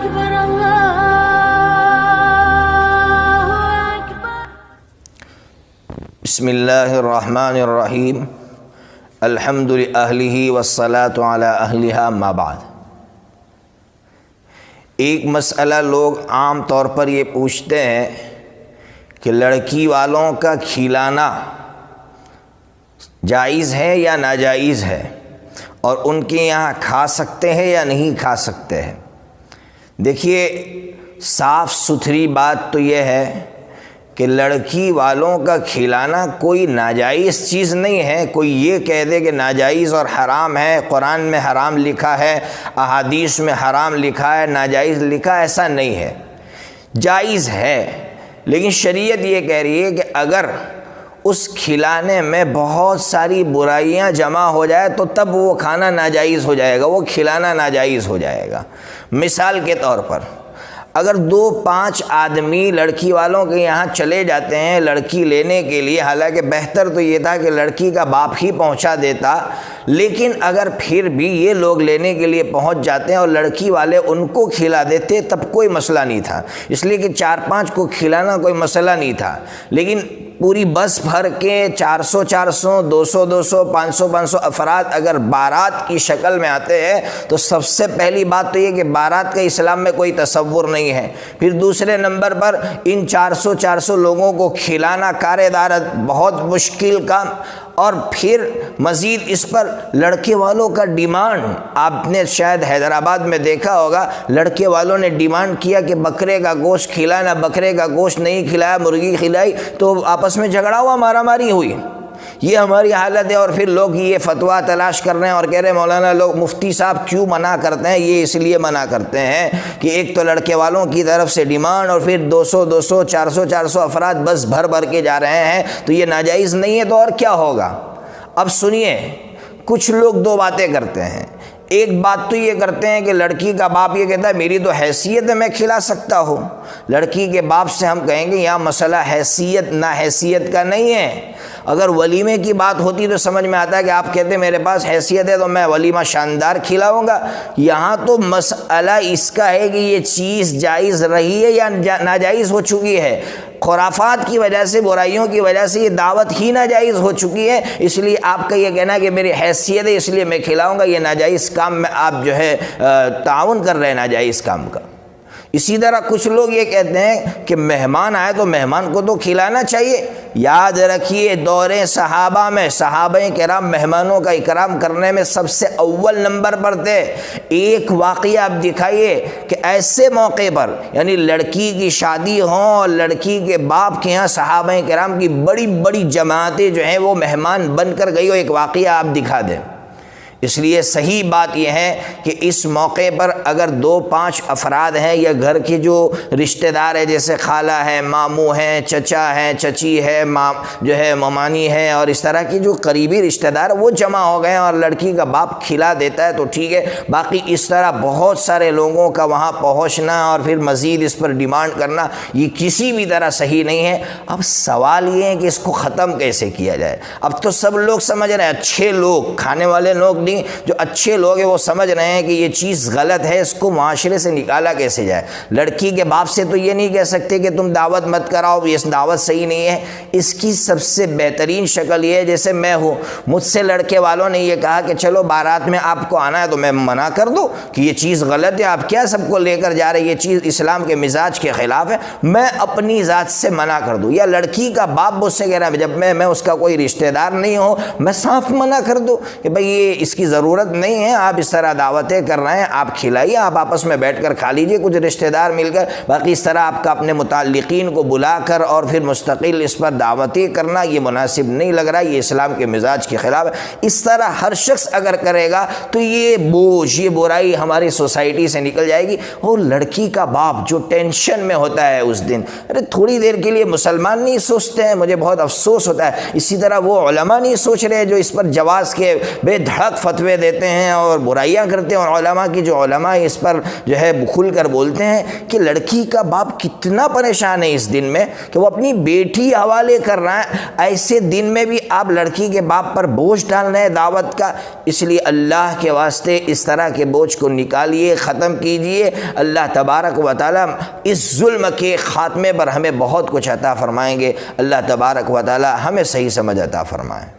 أكبر الله أكبر. بسم اللہ الرحمن الرحیم الحمد للہ والصلاة علی اہلہا ما بعد۔ ایک مسئلہ لوگ عام طور پر یہ پوچھتے ہیں کہ لڑکی والوں کا کھلانا جائز ہے یا ناجائز ہے، اور ان کے یہاں کھا سکتے ہیں یا نہیں کھا سکتے ہیں۔ دیکھیے، صاف ستھری بات تو یہ ہے کہ لڑکی والوں کا کھلانا کوئی ناجائز چیز نہیں ہے۔ کوئی یہ کہہ دے کہ ناجائز اور حرام ہے، قرآن میں حرام لکھا ہے، احادیث میں حرام لکھا ہے، ناجائز لکھا ہے، ایسا نہیں ہے، جائز ہے۔ لیکن شریعت یہ کہہ رہی ہے کہ اگر اس کھلانے میں بہت ساری برائیاں جمع ہو جائے تو تب وہ کھانا ناجائز ہو جائے گا، وہ کھلانا ناجائز ہو جائے گا۔ مثال کے طور پر اگر 2-5 آدمی لڑکی والوں کے یہاں چلے جاتے ہیں لڑکی لینے کے لیے، حالانکہ بہتر تو یہ تھا کہ لڑکی کا باپ ہی پہنچا دیتا، لیکن اگر پھر بھی یہ لوگ لینے کے لیے پہنچ جاتے ہیں اور لڑکی والے ان کو کھلا دیتے تب کوئی مسئلہ نہیں تھا، اس لیے کہ 4-5 کو کھلانا کوئی مسئلہ نہیں تھا۔ لیکن پوری بس بھر کے 400 200 500 افراد اگر بارات کی شکل میں آتے ہیں تو سب سے پہلی بات تو یہ کہ بارات کا اسلام میں کوئی تصور نہیں ہے۔ پھر دوسرے نمبر پر ان 400 لوگوں کو کھلانا کار دارت بہت مشکل کام، اور پھر مزید اس پر لڑکے والوں کا ڈیمانڈ۔ آپ نے شاید حیدرآباد میں دیکھا ہوگا، لڑکے والوں نے ڈیمانڈ کیا کہ بکرے کا گوشت کھلانا، بکرے کا گوشت نہیں کھلایا، مرغی کھلائی، تو آپس میں جھگڑا ہوا، مارا ماری ہوئی۔ یہ ہماری حالت ہے، اور پھر لوگ یہ فتویٰ تلاش کر رہے ہیں اور کہہ رہے ہیں مولانا لوگ مفتی صاحب کیوں منع کرتے ہیں؟ یہ اس لیے منع کرتے ہیں کہ ایک تو لڑکے والوں کی طرف سے ڈیمانڈ، اور پھر 200 400 افراد بس بھر کے جا رہے ہیں، تو یہ ناجائز نہیں ہے تو اور کیا ہوگا؟ اب سنیے، کچھ لوگ 2 باتیں کرتے ہیں۔ ایک بات تو یہ کرتے ہیں کہ لڑکی کا باپ یہ کہتا ہے میری تو حیثیت ہے، میں کھلا سکتا ہوں۔ لڑکی کے باپ سے ہم کہیں گے یہاں مسئلہ حیثیت نا حیثیت کا نہیں ہے۔ اگر ولیمے کی بات ہوتی تو سمجھ میں آتا ہے کہ آپ کہتے ہیں میرے پاس حیثیت ہے تو میں ولیمہ شاندار کھلاؤں گا۔ یہاں تو مسئلہ اس کا ہے کہ یہ چیز جائز رہی ہے یا ناجائز ہو چکی ہے۔ خرافات کی وجہ سے، برائیوں کی وجہ سے یہ دعوت ہی ناجائز ہو چکی ہے، اس لیے آپ کا یہ کہنا کہ میری حیثیت ہے اس لیے میں کھلاؤں گا، یہ ناجائز کام میں آپ جو ہے تعاون کر رہے ہیں ناجائز کام کا۔ اسی طرح کچھ لوگ یہ کہتے ہیں کہ مہمان آئے تو مہمان کو تو کھلانا چاہیے۔ یاد رکھیے، دور صحابہ میں صحابہ کرام مہمانوں کا اکرام کرنے میں سب سے اول نمبر پر تھے۔ ایک واقعہ آپ دکھائیے کہ ایسے موقع پر، یعنی لڑکی کی شادی ہو اور لڑکی کے باپ کے یہاں صحابہ کرام کی بڑی جماعتیں جو ہیں وہ مہمان بن کر گئی ہو، ایک واقعہ آپ دکھا دیں۔ اس لیے صحیح بات یہ ہے کہ اس موقع پر اگر 2-5 افراد ہیں یا گھر کے جو رشتہ دار ہیں، جیسے خالہ ہے، ماموں ہیں، چچا ہے، چچی ہے، جو ہے ممانی ہے، اور اس طرح کی جو قریبی رشتہ دار وہ جمع ہو گئے ہیں اور لڑکی کا باپ کھلا دیتا ہے تو ٹھیک ہے۔ باقی اس طرح بہت سارے لوگوں کا وہاں پہنچنا اور پھر مزید اس پر ڈیمانڈ کرنا یہ کسی بھی طرح صحیح نہیں ہے۔ اب سوال یہ ہے کہ اس کو ختم کیسے کیا جائے؟ اب تو سب لوگ سمجھ رہے ہیں، اچھے لوگ، کھانے والے لوگ جو اچھے لوگ ہیں وہ سمجھ رہے ہیں کہ یہ چیز غلط ہے، اس کو معاشرے سے نکالا کیسے جائے۔ لڑکی کے باپ سے تو یہ نہیں کہہ سکتے کہ تم دعوت مت کراؤ، یہ دعوت صحیح نہیں ہے۔ اس کی سب سے بہترین شکل یہ ہے، جیسے میں ہوں، مجھ سے لڑکے والوں نے یہ کہا کہ چلو بارات میں آپ کو آنا ہے، تو میں منع کر دوں کہ یہ چیز غلط ہے، آپ کیا سب کو لے کر جا رہے ہیں، یہ چیز اسلام کے مزاج کے خلاف ہے، میں اپنی ذات سے منع کر دوں؟ یا لڑکی کا باپ مجھ سے کہہ رہا ہے جب میں اس کا کوئی رشتہ دار نہیں ہوں، میں صاف منع کر دوں کہ بھئی یہ اس کی ضرورت نہیں ہے، آپ اس طرح دعوتیں کر رہے ہیں، آپ کھلائیے، آپ آپس میں بیٹھ کر کھا لیجئے کچھ رشتہ دار مل کر، باقی اس طرح آپ کا اپنے متعلقین کو بلا کر اور پھر مستقل اس پر دعوتیں کرنا یہ مناسب نہیں لگ رہا، یہ اسلام کے مزاج کے خلاف ہے۔ اس طرح ہر شخص اگر کرے گا تو یہ بوجھ، یہ برائی ہماری سوسائٹی سے نکل جائے گی۔ اور لڑکی کا باپ جو ٹینشن میں ہوتا ہے اس دن، ارے تھوڑی دیر کے لیے مسلمان نہیں سوچتے ہیں، مجھے بہت افسوس ہوتا ہے۔ اسی طرح وہ علماء نہیں سوچ رہے جو اس پر جواز کے بے دھڑک فتوے دیتے ہیں اور برائیاں کرتے ہیں، اور علماء کی جو علماء اس پر جو ہے کھل کر بولتے ہیں کہ لڑکی کا باپ کتنا پریشان ہے اس دن میں کہ وہ اپنی بیٹی حوالے کر رہا ہے، ایسے دن میں بھی آپ لڑکی کے باپ پر بوجھ ڈال رہے ہیں دعوت کا۔ اس لیے اللہ کے واسطے اس طرح کے بوجھ کو نکالیے، ختم کیجئے۔ اللہ تبارک و تعالی اس ظلم کے خاتمے پر ہمیں بہت کچھ عطا فرمائیں گے۔ اللہ تبارک و تعالی ہمیں صحیح سمجھ عطا فرمائیں۔